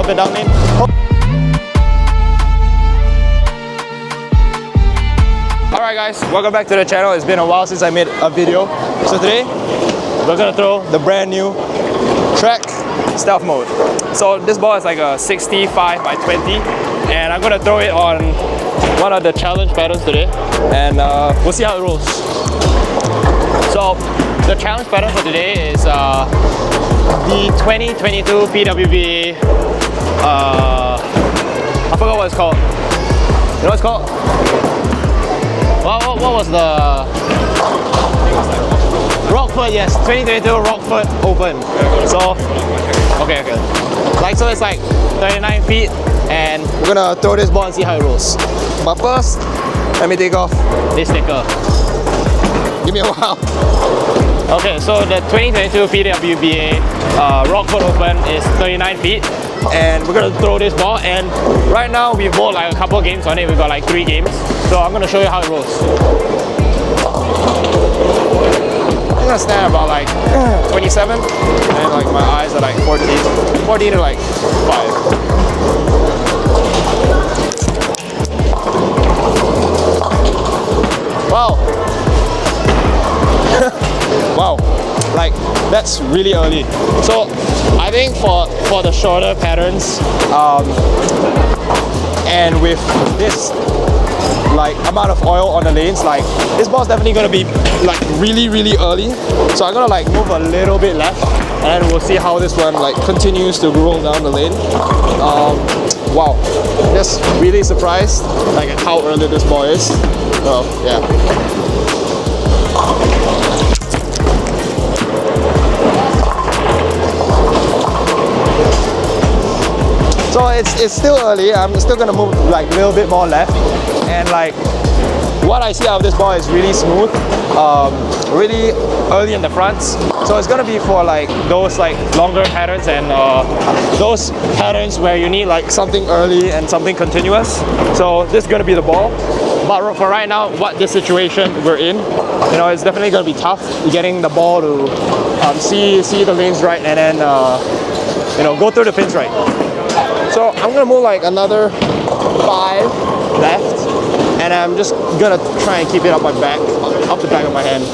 up and down lane. Alright guys, welcome back to the channel. It's been a while since I made a video. So today, we're gonna throw the brand new track stealth mode. So this ball is like a 65 by 20 and I'm gonna throw it on one of the challenge patterns today and we'll see how it rolls. So the challenge pattern for today is the 2022 PWBA, I forgot what it's called. You know what it's called? What was the Rockford? Yes, 2022 Rockford Open. So, okay. Like so, it's like 39 feet, and we're gonna throw this ball and see how it rolls. But first, let me take off this sticker. Give me a while. Okay, so the 2022 PWBA Rockford Open is 39 feet, and we're gonna throw this ball. And right now we've bowled like a couple of games on it. We've got like 3 games, so I'm gonna show you how it rolls. I'm gonna stand about like 27, and like my eyes are like 14 to like 5. Wow. Wow, like that's really early. So I think for the shorter patterns and with this like amount of oil on the lanes, like this ball's definitely gonna be like really early. So I'm gonna like move a little bit left and we'll see how this one like continues to roll down the lane. Wow, just really surprised like at how early this ball is. So yeah. So it's still early. I'm still gonna move like a little bit more left, and like what I see out of this ball is really smooth, really early in the fronts. So it's gonna be for like those like longer patterns and those patterns where you need like something early and something continuous. So this is gonna be the ball. But for right now, what the situation we're in, you know, it's definitely gonna be tough getting the ball to see the lanes right and then you know, go through the pins right. So I'm gonna move like another 5 left, and I'm just gonna try and keep it up my back, up the back of my hand.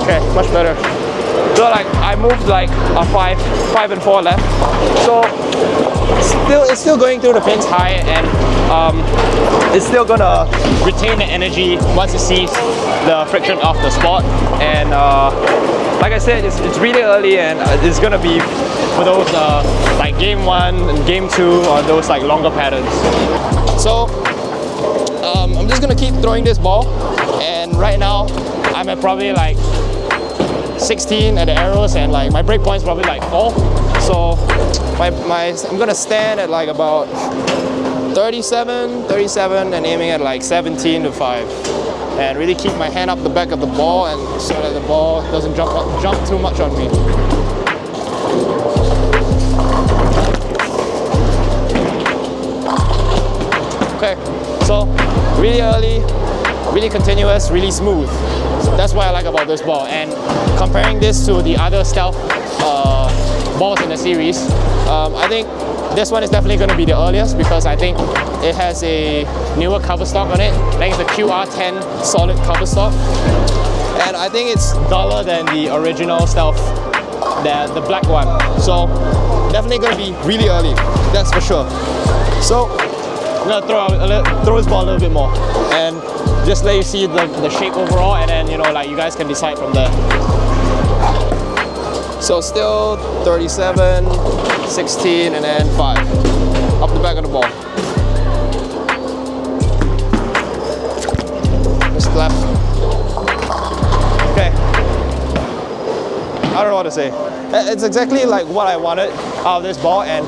Okay, much better. So like I moved like a 5 and 4 left. So it's still going through the pins high, and it's still gonna retain the energy once it sees the friction of the spot. And like I said, it's really early, and it's gonna be for those like game 1 and game 2 or those like longer patterns. So I'm just gonna keep throwing this ball, and right now I'm at probably like 16 at the arrows, and like my break point's probably like 4. So I'm gonna stand at like about 37 and aiming at like 17 to 5, and really keep my hand up the back of the ball, and so that the ball doesn't jump too much on me. Okay, so really early, really continuous, really smooth. So that's what I like about this ball. And comparing this to the other stealth balls in the series, I think this one is definitely going to be the earliest, because I think it has a newer cover stock on it. I think it's the QR10 solid cover stock, and I think it's duller than the original stealth, the black one. So definitely going to be really early, that's for sure. So I'm gonna throw this ball a little bit more and just let you see the shape overall, and then, you know, like you guys can decide from there. So still 37, 16, and then 5 up the back of the ball. Just left. Okay. I don't know what to say. It's exactly like what I wanted out of this ball, and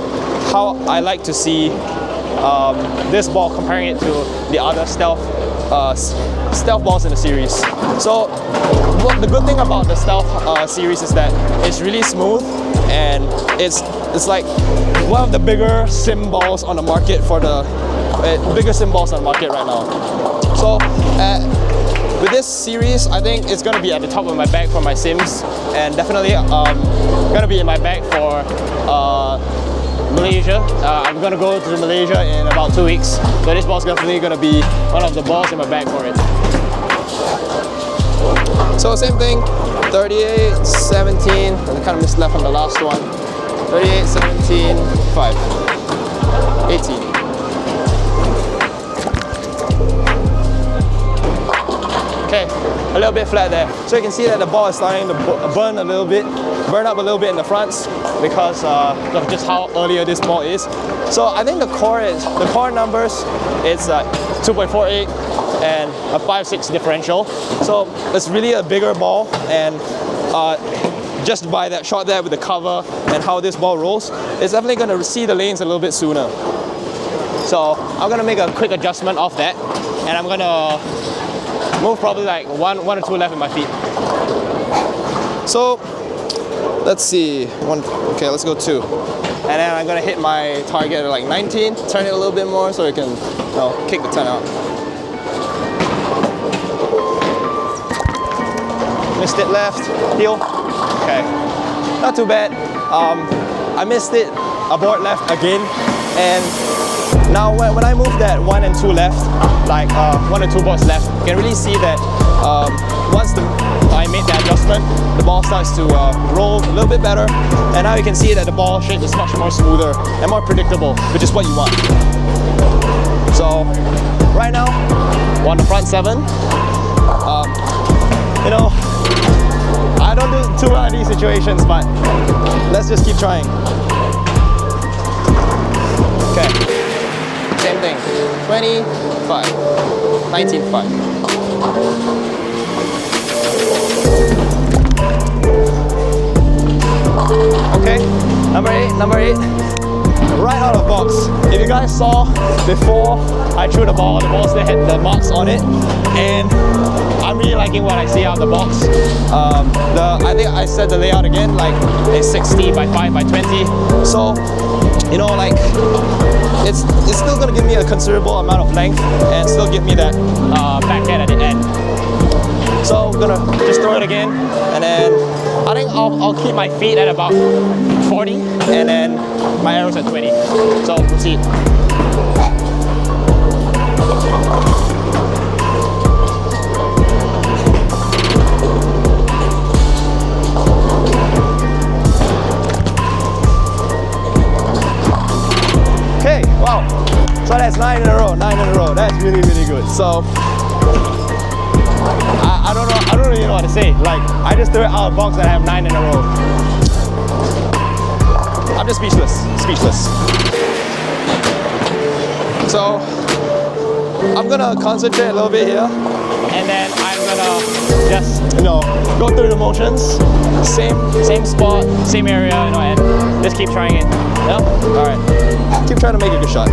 how I like to see this ball, comparing it to the other stealth balls in the series. So the good thing about the stealth series is that it's really smooth, and it's like one of the bigger sim balls on the market, for the bigger sim balls on the market right now. So with this series, I think it's gonna be at the top of my bag for my sims, and definitely gonna be in my bag for Malaysia. I'm gonna go to Malaysia in about 2 weeks, so this ball's definitely gonna be one of the balls in my bag for it. So same thing, 38, 17, I kind of missed left on the last one. 38, 17, 5, 18. Okay, a little bit flat there. So you can see that the ball is starting to burn up a little bit in the fronts because of just how earlier this ball is. So I think the core numbers, it's 2.48 and a 5.6 differential. So it's really a bigger ball, and just by that shot there with the cover and how this ball rolls, it's definitely going to see the lanes a little bit sooner. So I'm going to make a quick adjustment of that, and I'm going to move probably like one or two left in my feet. So let's see, okay, let's go 2. And then I'm gonna hit my target at like 19, turn it a little bit more so it can, you know, kick the 10 out. Missed it left, heel. Okay, not too bad. I missed it, abort left again, and now when I move that 1 and 2 left, like 1 or 2 boards left, you can really see that once I made that adjustment, the ball starts to roll a little bit better, and now you can see that the ball shape is much more smoother and more predictable, which is what you want. So right now, we're on the front 7. You know, I don't do too well in these situations, but let's just keep trying. Okay. Same thing, 25, 19, 5. Okay, number 8, right out of the box. If you guys saw before I threw the ball still had the marks on it, and I'm really liking what I see out of the box. I think I said the layout again, like a 60 by 5 by 20. So, you know, like it's still gonna give me a considerable amount of length and still give me that back head at the end. So I'm gonna just throw it again, and then I think I'll keep my feet at about 40, and then my arrows at 20. So proceed. Okay, wow. So that's 9 in a row, 9 in a row. That's really, really good. So I don't really know what to say. Like, I just threw it out of the box and I have 9 in a row. I'm just speechless. So I'm gonna concentrate a little bit here, and then I'm gonna just, you know, go through the motions, same spot, same area, you know, and just keep trying it. Yep. All right. Keep trying to make a good shot.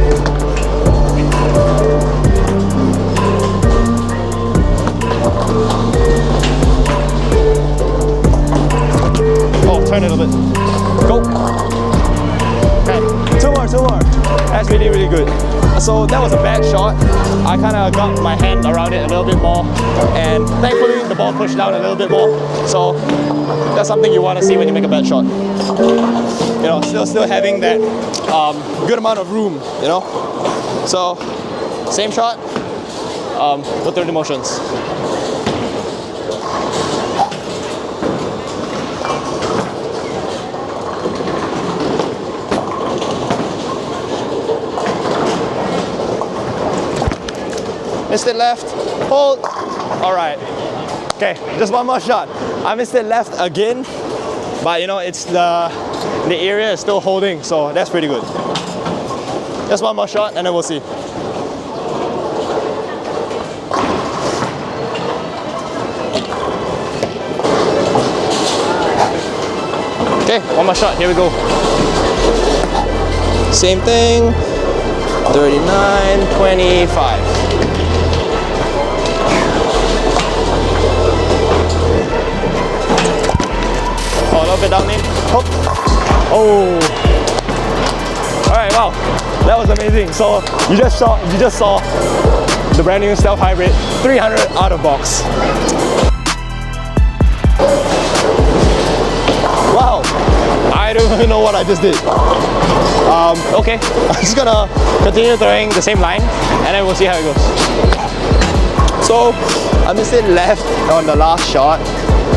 Oh, turn it a bit. Go. Okay, two more. That's really, really good. So that was a bad shot. I kind of got my hand around it a little bit more, and thankfully the ball pushed down a little bit more. So that's something you want to see when you make a bad shot. You know, still having that good amount of room. You know. So same shot. Go through the motions. Missed it left, hold. All right. Okay, just one more shot. I missed it left again, but you know, it's the area is still holding, so that's pretty good. Just one more shot, and then we'll see. Okay, one more shot. Here we go. Same thing. 39, 25. Oh, a little bit down in. Oh. All right, wow, that was amazing. So you just saw the brand new Stealth Hybrid 300 out of box. Wow, I don't even know what I just did. Okay, I'm just gonna continue throwing the same line and then we'll see how it goes. So I missed it left on the last shot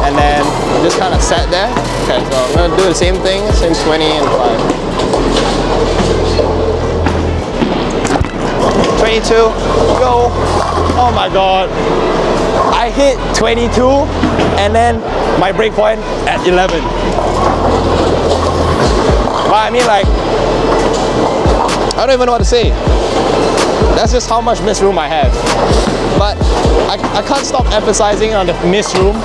and then just kind of sat there. Okay, so I'm gonna do the same thing, same 20 and 5. 22, go. Oh my god. I hit 22 and then my break point at 11. Well, I mean, like, I don't even know what to say. That's just how much miss room I have. But I can't stop emphasizing on the miss room.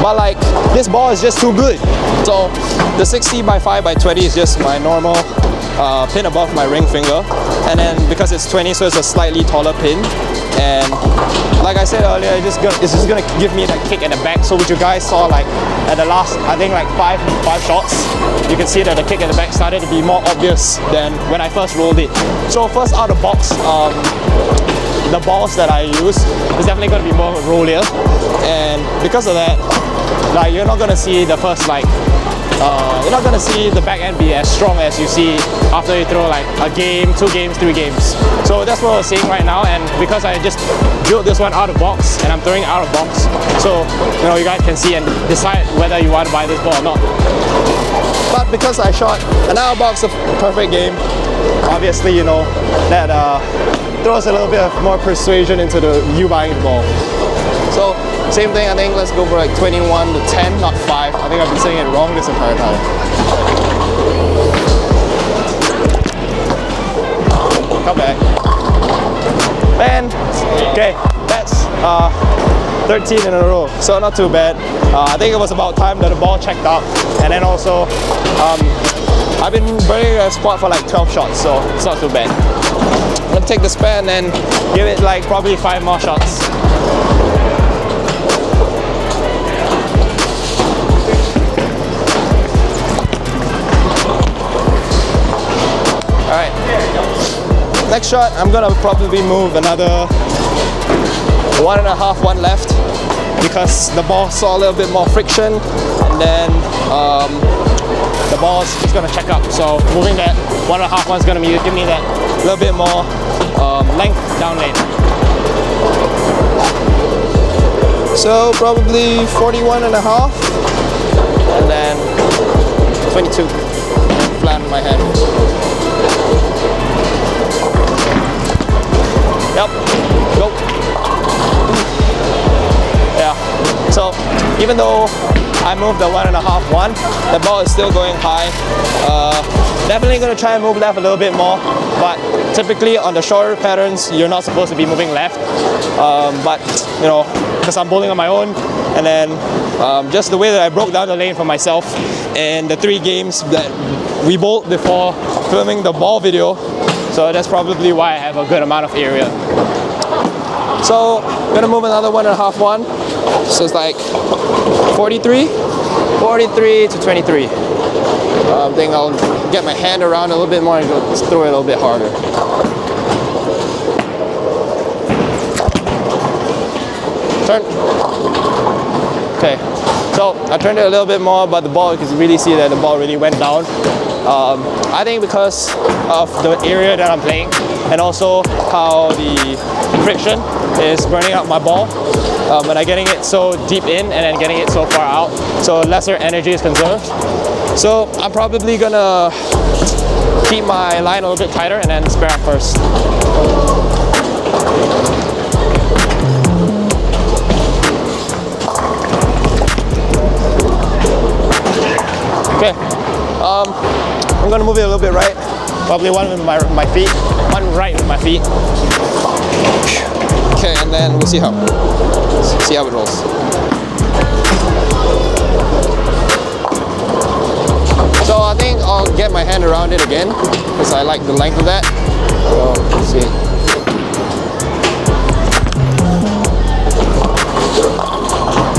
But like, this ball is just too good. So the 60 by 5 by 20 is just my normal pin above my ring finger, and then because it's 20, so it's a slightly taller pin. And like I said earlier, it's just gonna give me that kick in the back. So what you guys saw, like at the last, I think like five shots, you can see that the kick in the back started to be more obvious than when I first rolled it. So first out of box, the balls that I use is definitely going to be more rollier, and because of that, like, you're not going to see the first, like, you're not going to see the back end be as strong as you see after you throw like a game, 2 games, 3 games. So that's what we're seeing right now, and because I just built this one out of box and I'm throwing it out of box, so you know, you guys can see and decide whether you want to buy this ball or not. But because I shot an out of box of perfect game, obviously, you know, that throws a little bit of more persuasion into you buying the ball. So same thing, I think let's go for like 21 to 10, not 5. I think I've been saying it wrong this entire time. Come back. And okay, that's 13 in a row, so not too bad. I think it was about time that the ball checked out, and then also I've been burning a spot for like 12 shots, so it's not too bad. I'm gonna take the spare and then give it like probably 5 more shots. Alright, next shot I'm gonna probably move another 1.5, 1 left, because the ball saw a little bit more friction, and then the ball's just gonna check up. So moving that 1.5, 1's gonna give me that little bit more length down lane. So probably 41.5, and then 22 flat on my head. Yep, go. Yeah, so even though I moved the 1.5, 1, the ball is still going high. Definitely gonna try and move left a little bit more, but typically on the shorter patterns, you're not supposed to be moving left. But you know, because I'm bowling on my own, and then just the way that I broke down the lane for myself in the 3 games that we bowled before filming the ball video, so that's probably why I have a good amount of area. So I'm gonna move another 1.5, 1. So it's like 43 to 23. I think I'll get my hand around a little bit more and go throw it a little bit harder. Turn. Okay, so I turned it a little bit more, but the ball, you can really see that the ball really went down. I think because of the area that I'm playing, and also how the friction is burning up my ball when I'm getting it so deep in and then getting it so far out, so lesser energy is conserved. So I'm probably gonna keep my line a little bit tighter and then spare up first. Okay, I'm gonna move it a little bit right. Probably one with my feet, one right with my feet. Okay, and then we'll see how it rolls. So I think I'll get my hand around it again because I like the length of that. So let's see.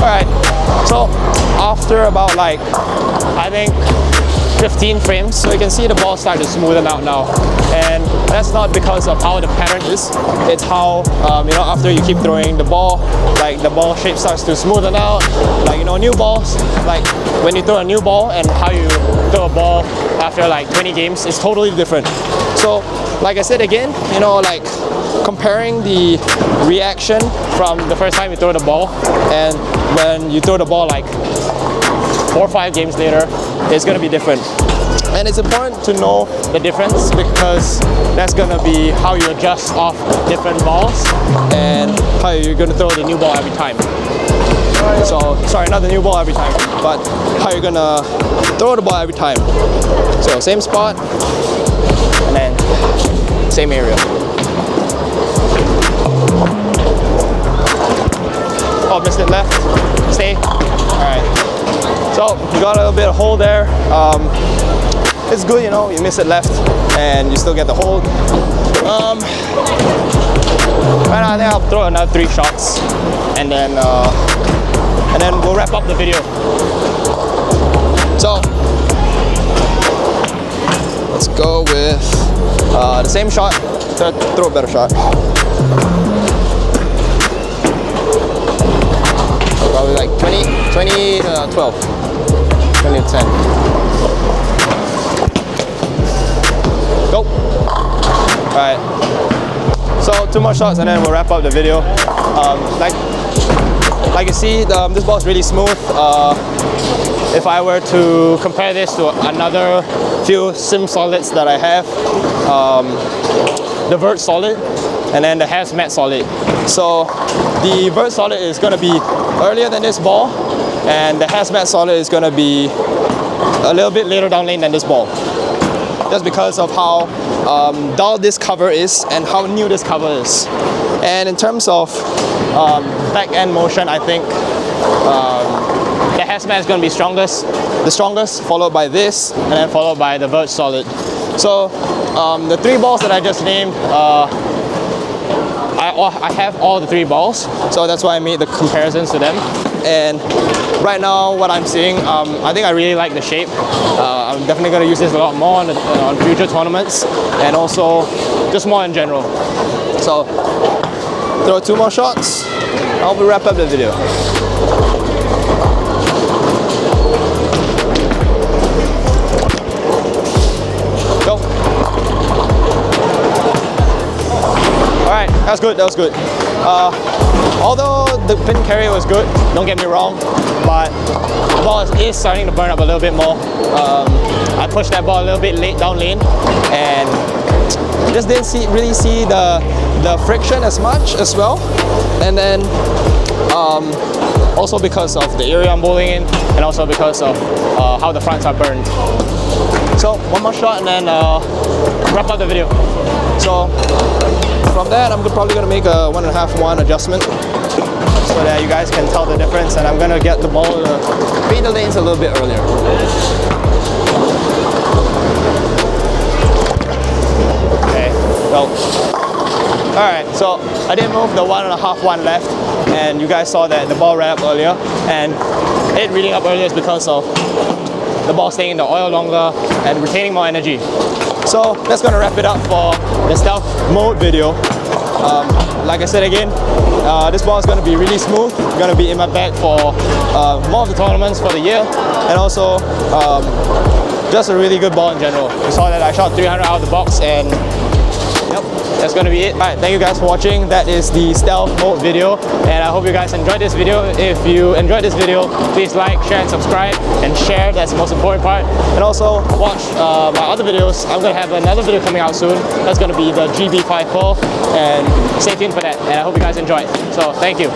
All right. So after about like, I think 15 frames, so you can see the ball start to smoothen out now. And that's not because of how the pattern is, it's how, you know, after you keep throwing the ball, like the ball shape starts to smoothen out. Like, you know, new balls, like when you throw a new ball and how you throw a ball after like 20 games is totally different. So, like I said again, you know, like comparing the reaction from the first time you throw the ball and when you throw the ball like 4 or 5 games later, it's going to be different. And it's important to know the difference because that's going to be how you adjust off different balls and how you're going to throw the new ball every time. So, sorry, not the new ball every time, but how you're going to throw the ball every time. So, same spot and then same area. Oh, missed it left. Stay. Alright. So, you got a little bit of hold there. It's good, you know, you miss it left and you still get the hold. Right now I think I'll throw another 3 shots and then we'll wrap up the video. So let's go with the same shot. Throw a better shot. Probably like 12. 20 to 10. Go. Alright. So 2 more shots and then we'll wrap up the video. Like you see, this ball is really smooth. If I were to compare this to another few sim solids that I have, the vert solid and then the hazmat solid. So the vert solid is going to be earlier than this ball and the hazmat solid is going to be a little bit later down lane than this ball. Just because of how dull this cover is and how new this cover is. And in terms of back end motion, I think the hazmat is going to be the strongest, followed by this, and then followed by the vert solid. So the 3 balls that I just named, I have all the 3 balls, so that's why I made the comparisons to them. And right now, what I'm seeing, I think I really like the shape. I'm definitely going to use this a lot more on future tournaments, and also just more in general. So, throw 2 more shots. I'll wrap up the video. Go. Alright, that was good, that was good. Although the pin carry was good, don't get me wrong, but the ball is starting to burn up a little bit more. I pushed that ball a little bit late down lane and just didn't really see the friction as much as well. And then also because of the area I'm bowling in and also because of how the fronts are burned. So 1 more shot and then wrap up the video. So from that, I'm probably going to make a 1.5-1 adjustment so that you guys can tell the difference, and I'm going to get the ball to beat the lanes a little bit earlier. Okay, so alright, so I did move the 1.5-1 left, and you guys saw that the ball ran up earlier, and it reading up earlier is because of the ball staying in the oil longer and retaining more energy. So that's going to wrap it up for the stealth mode video. Like I said again, this ball is going to be really smooth, going to be in my bag for more of the tournaments for the year, and also just a really good ball in general. You saw that I shot 300 out of the box, and yep, that's going to be it. Alright, thank you guys for watching. That is the stealth mode video, and I hope you guys enjoyed this video. If you enjoyed this video, please like, share and subscribe, and share, that's the most important part. And also watch my other videos. I'm going to have another video coming out soon. That's going to be the GB5 Pearl, and stay tuned for that, and I hope you guys enjoy. So thank you.